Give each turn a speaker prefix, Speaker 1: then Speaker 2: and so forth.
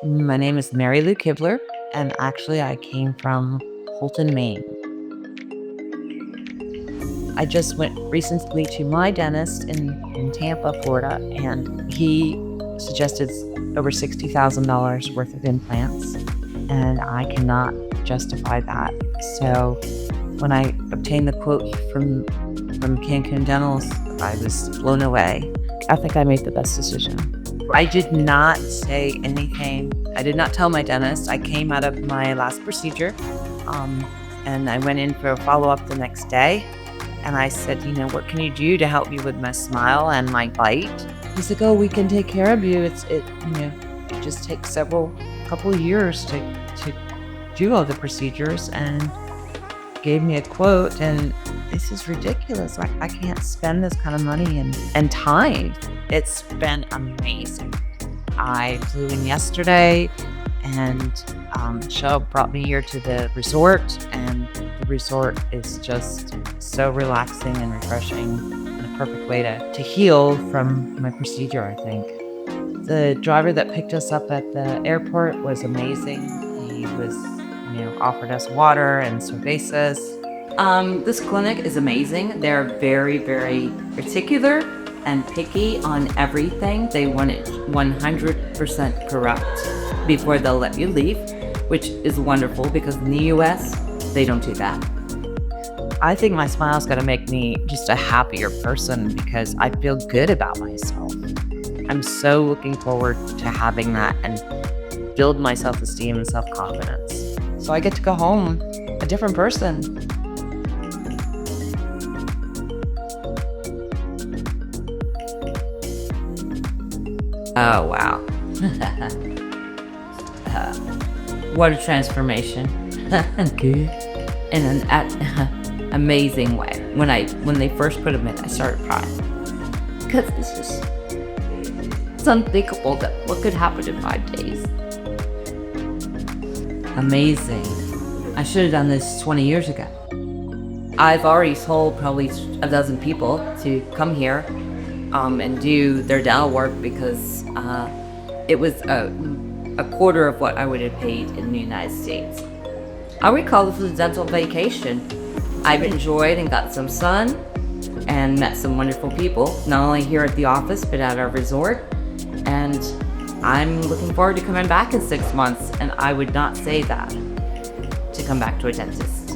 Speaker 1: My name is Mary Lou Kibler, and actually, I came from Holton, Maine. I just went recently to my dentist in Tampa, Florida, and he suggested over $60,000 worth of implants, and I cannot justify that. So when I obtained the quote from Cancun Dental, I was blown away. I think I made the best decision. I did not say anything. I did not tell my dentist. I came out of my last procedure, and I went in for a follow-up the next day. And I said, what can you do to help me with my smile and my bite? He's like, oh, we can take care of you. It just takes couple of years to do all the procedures, and gave me a quote. And this is ridiculous. I can't spend this kind of money and time. It's been amazing. I flew in yesterday, and Michelle brought me here to the resort, and the resort is just so relaxing and refreshing, and a perfect way to heal from my procedure, I think. The driver that picked us up at the airport was amazing. He was, offered us water and cervezas. This clinic is amazing. They're very, very particular and picky on everything. They want it 100% correct before they'll let you leave, which is wonderful because in the US, they don't do that. I think my smile's gonna make me just a happier person because I feel good about myself. I'm so looking forward to having that and build my self-esteem and self-confidence. So I get to go home a different person. Oh, wow. What a transformation. Good. In an amazing way. When they first put them in, I started crying. Because it's unthinkable that what could happen in 5 days. Amazing. I should have done this 20 years ago. I've already told probably a dozen people to come here and do their dental work because it was a quarter of what I would have paid in the United States. I would call this a dental vacation. I've enjoyed and got some sun and met some wonderful people, not only here at the office, but at our resort. And I'm looking forward to coming back in 6 months, and I would not say that to come back to a dentist.